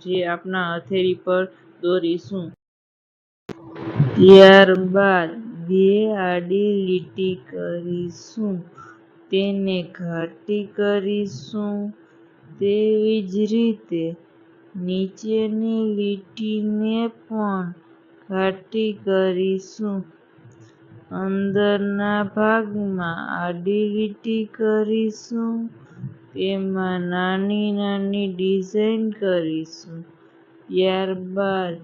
જે આપણા હથેળી પર દોરીશું. ત્યારબાદ બે આડી લીટી કરીશું, તેને ઘાટી કરીશું. તેવી જ રીતે નીચેની લીટીને પણ ઘાટી કરીશું. અંદરના ભાગમાં આડી લીટી કરીશું, તેમાં નાની નાની ડિઝાઇન કરીશું. ત્યારબાદ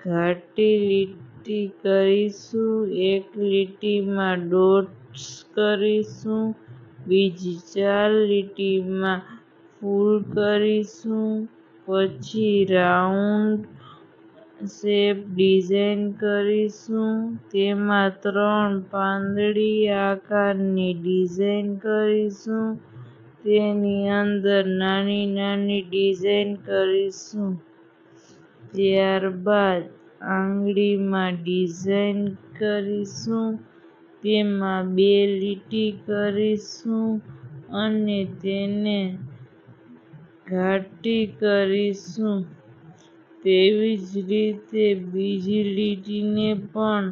ઘાટી લીટી કરીશું, એક લીટીમાં ડોટ્સ કરીશું, બીજી 4 લીટીમાં ફૂલ કરીશું. પછી રાઉન્ડ શેપ ડિઝાઇન કરીશું, તેમાં 3 પાંદડી આકારની ડિઝાઇન કરીશું. તેની અંદર નાની નાની ડિઝાઇન કરીશું. ત્યારબાદ આંગળીમાં ડિઝાઇન કરીશું, તેમાં 2 લીટી કરીશું અને તેને ઘાટી કરીશું. તેવી જ રીતે બીજી લીટીને પણ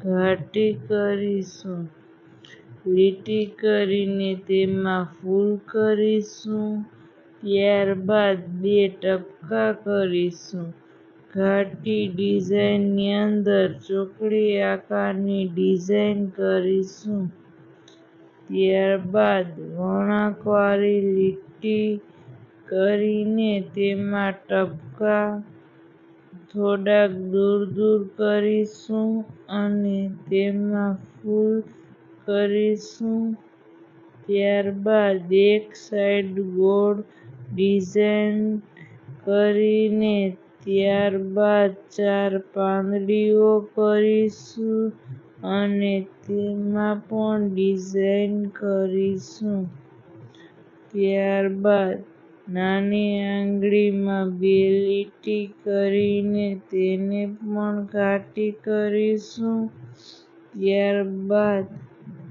ઘાટી કરીશું. લીટી કરીને તેમાં ફૂલ કરીશું. ત્યારબાદ 2 ટપકા કરીશું. ઘાટી ડિઝાઇનની અંદર ચોકડી આકારની ડિઝાઇન કરીશું. ત્યારબાદ વળાંકવાળી લીટી કરીને તેમાં ટપકા થોડાક દૂર દૂર કરીશું અને તેમાં ફૂલ કરીશું. ત્યારબાદ એક સાઈડ ગોળ ડિઝાઇન કરીને ત્યારબાદ 4 પાંદડીઓ કરીશું અને તેમાં પણ ડિઝાઇન કરીશું. ત્યારબાદ નાની આંગળીમાં 2 લીટી કરીને તેને પણ ઘાટી કરીશું. ત્યારબાદ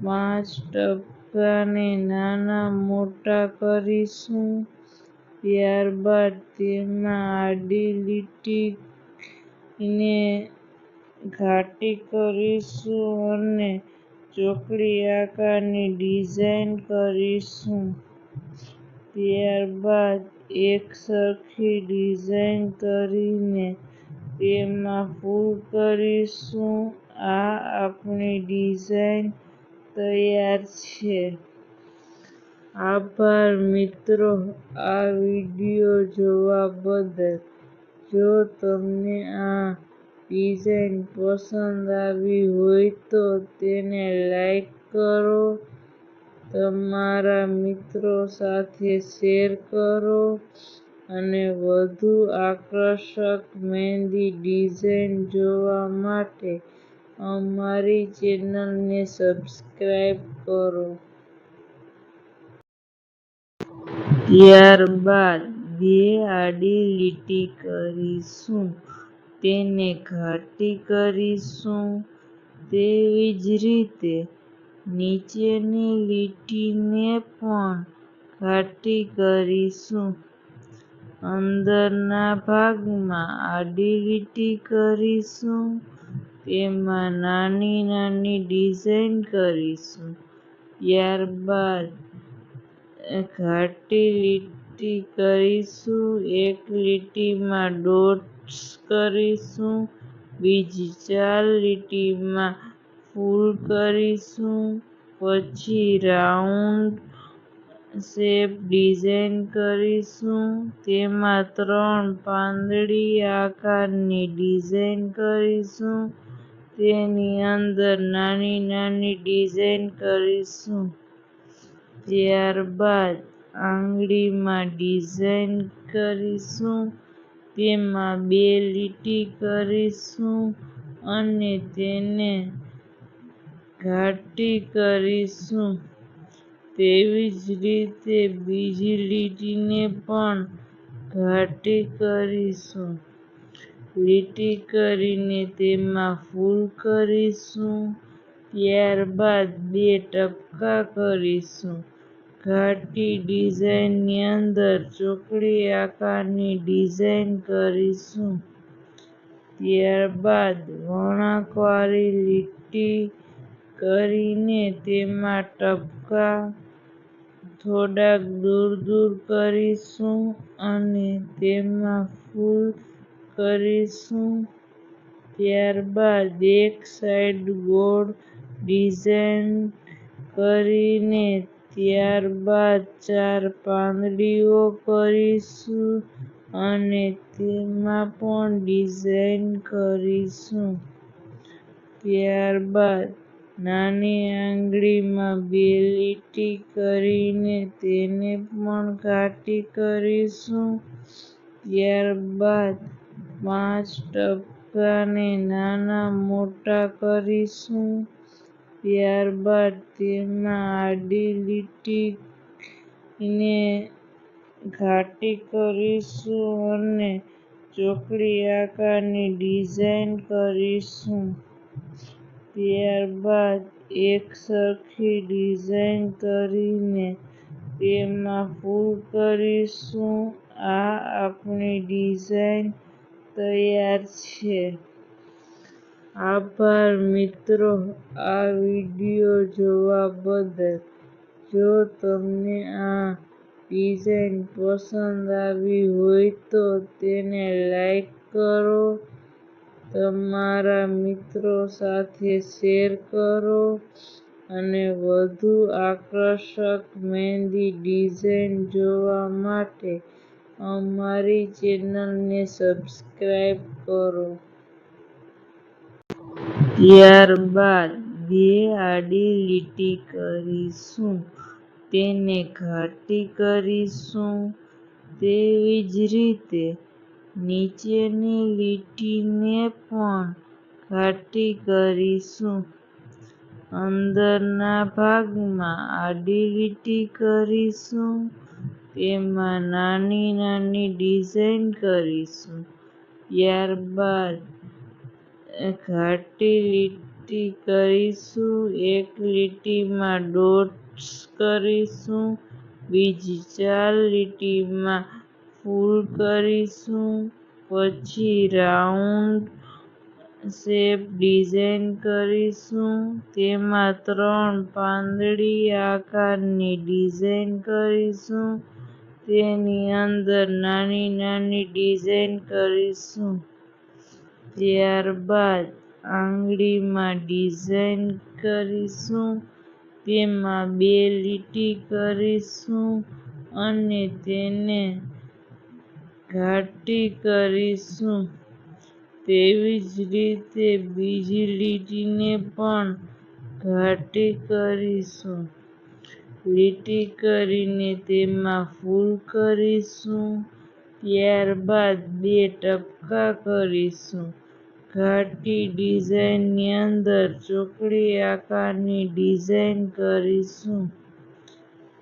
5 ટપકાને નાના મોટા કરીશું. ત્યારબાદ તેમાં આડી લીટીને ઘાટી કરીશું અને ચોકડી આકારની ડિઝાઇન કરીશું. ત્યારબાદ એકસરખી ડિઝાઇન કરીને તેમાં ફૂલ કરીશું. આ આપણી ડિઝાઇન તૈયાર છે. આભાર મિત્રો, આ વિડિયો જોવા બદલ. જો તમને આ ડિઝાઇન પસંદ આવી હોય તો તેને લાઈક કરો, તમારા મિત્રો સાથે શેર કરો અને વધુ આકર્ષક મહેંદી ડિઝાઇન જોવા માટે અમારી ચેનલને સબસ્ક્રાઇબ કરો. ત્યારબાદ 2 આડી લીટી કરીશું, તેને ઘાટી કરીશું. તેવી જ રીતે નીચેની લીટીને પણ ઘાટી કરીશું. અંદરના ભાગમાં આડી લીટી કરીશું, તેમાં નાની નાની ડિઝાઇન કરીશું. ત્યારબાદ ઘાટી લીટી કરીશું, એક લીટીમાં ડોટ્સ કરીશું, બીજી 4 લીટીમાં ફૂલ કરીશું. પછી રાઉન્ડ શેપ ડિઝાઇન કરીશું, તેમાં 3 પાંદડી આકારની ડિઝાઇન કરીશું. તેની અંદર નાની નાની ડિઝાઇન કરીશું. ત્યારબાદ આંગળીમાં ડિઝાઇન કરીશું, તેમાં 2 લીટી કરીશું અને તેને ઘાટી કરીશું. તેવી જ રીતે બીજી લીટીને પણ ઘાટી કરીશું. લીટી કરીને તેમાં ફૂલ કરીશું. ત્યારબાદ 2 ટપકા કરીશું. ઘાટી ડિઝાઇનની અંદર ચોકડી આકારની ડિઝાઇન કરીશું. ત્યારબાદ વળાંકવાળી લીટી કરીને તેમાં ટપકા થોડાક દૂર કરીશું અને તેમાં ફૂલ કરીશું. ત્યારબાદ એક સાઈડ ગોળ ડિઝાઇન કરીને ત્યારબાદ 4 પાંદડીઓ કરીશું અને તેમાં પણ ડિઝાઇન કરીશું. ત્યારબાદ નાની આંગળીમાં 2 લીટી કરીને તેને પણ ઘાટી કરીશું. ત્યારબાદ 5 ટપકાને નાના મોટા કરીશું. ત્યારબાદ તેમાં આડી લીટીને ઘાટી કરીશું અને ચોકડી આકારની ડિઝાઇન કરીશું. ત્યારબાદ એકસરખી ડિઝાઇન કરીને તેમાં ફૂલ કરીશું. આ આપણી ડિઝાઇન તૈયાર છે. આભાર મિત્રો, આ વિડિયો જોવા બદલ. જો તમને આ ડિઝાઇન પસંદ આવી હોય તો તેને લાઈક કરો, તમારા મિત્રો સાથે શેર કરો અને વધુ આકર્ષક મહેંદી ડિઝાઇન જોવા માટે અમારી ચેનલને સબસ્ક્રાઇબ કરો. ત્યારબાદ 2 આડી લીટી કરીશું, તેને ઘાટી કરીશું. તેવી જ રીતે નીચેની લીટીને પણ ઘાટી કરીશું. અંદરના ભાગમાં આડી લીટી કરીશું, તેમાં નાની ડિઝાઇન કરીશું. ત્યારબાદ ઘાટી લીટી કરીશું. એક લીટીમાં ડોટ્સ કરીશું, બીજી 4 લીટીમાં ફૂલ કરીશું. પછી રાઉન્ડ શેપ ડિઝાઇન કરીશું. તેમાં 3 પાંદડી આકારની ડિઝાઇન કરીશું. તેની અંદર નાની ડિઝાઇન કરીશું. ત્યારબાદ આંગળીમાં ડિઝાઇન કરીશું. તેમાં 2 લીટી કરીશું અને તેને ઘાટી કરીશું. તેવી જ રીતે બીજી લીટીને પણ ઘાટી કરીશું. લીટી કરીને તેમાં ફૂલ કરીશું. ત્યારબાદ 2 ટપકા કરીશું. ઘાટી ડિઝાઇનની અંદર ચોકડી આકારની ડિઝાઇન કરીશું.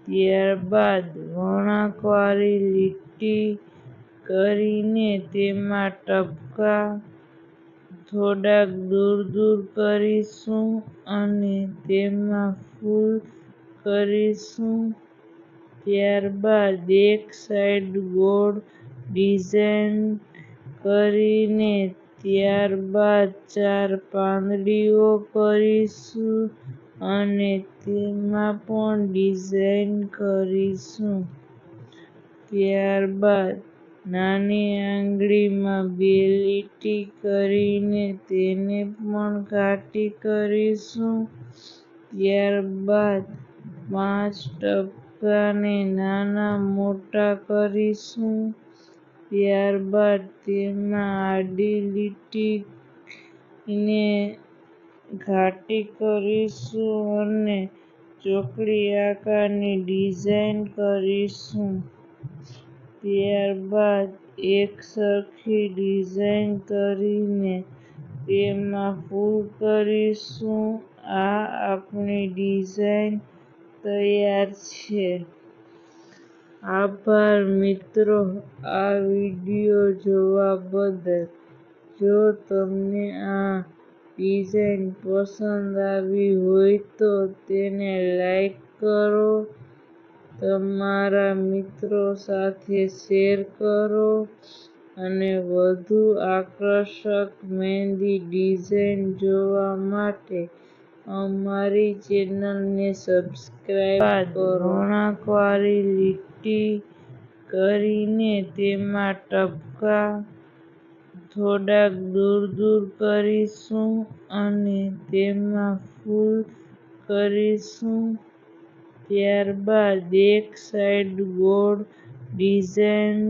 ત્યારબાદ વળાંકવાળી લીટી કરીને તેમાં ટપકા થોડાક દૂર કરીશું અને તેમાં ફૂલ કરીશું. ત્યારબાદ એક સાઈડ ગોળ ડિઝાઇન કરીને ત્યારબાદ 4 પાંદડીઓ કરીશું અને તેમાં પણ ડિઝાઇન કરીશું. ત્યારબાદ નાની આંગળીમાં 2 લીટી કરીને તેને પણ ઘાટી કરીશું. ત્યારબાદ 5 ટપકાને નાના મોટા કરીશું. ત્યારબાદ તેમાં આડી લીટીને ઘાટી કરીશું અને ચોકડી આકારની ડિઝાઇન કરીશું. ત્યારબાદ એકસરખી ડિઝાઇન કરીને તેમાં ફૂલ કરીશું. આ આપણી ડિઝાઇન તૈયાર છે. આભાર મિત્રો, આ વિડિયો જોવા બદલ. જો તમને આ ડિઝાઇન પસંદ આવી હોય તો તેને લાઈક કરો, તમારા મિત્રો સાથે શેર કરો અને વધુ આકર્ષક મહેંદી ડિઝાઇન જોવા માટે અમારી ચેનલને સબસ્ક્રાઇબ કરો. વળાંકવાળી લીટી કરીને તેમાં ટપકાં થોડાક દૂર કરીશું અને તેમાં ફૂલ કરીશું. ત્યારબાદ એક સાઈડ ગોળ ડિઝાઇન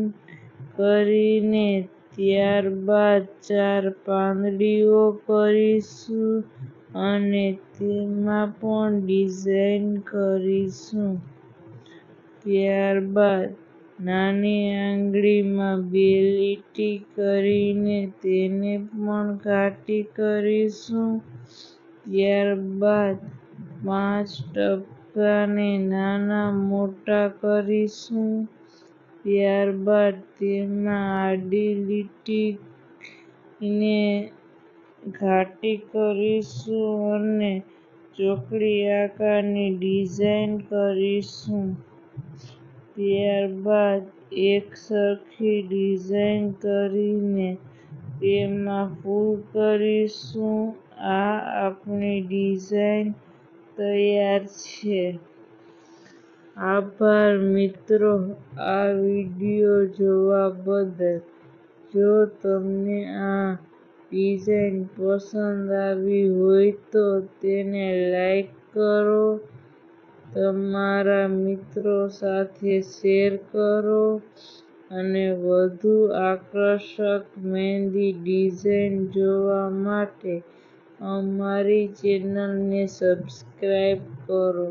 કરીને ત્યારબાદ 4 પાંદડીઓ કરીશું અને તેમાં પણ ડિઝાઇન કરીશું. ત્યારબાદ નાની આંગળીમાં 2 લીટી કરીને તેને પણ ઘાટી કરીશું. ત્યારબાદ 5 ટપકાંને નાના મોટા કરીશું. ત્યારબાદ તેમાં આડી લીટીને ઘાટી કરીશું અને ચોકડી આકારની ડિઝાઇન કરીશું. ત્યારબાદ એકસરખી ડિઝાઇન કરીને તેમાં ફૂલ કરીશું. આ આપણી ડિઝાઇન તૈયાર છે. આભાર મિત્રો, આ વિડિયો જોવા બદલ. જો તમને આ ડિઝાઇન પસંદ આવી હોય તો તેને લાઈક કરો, તમારા મિત્રો સાથે શેર કરો અને વધુ આકર્ષક મહેંદી ડિઝાઇન જોવા માટે અમારી ચેનલને સબસ્ક્રાઇબ કરો.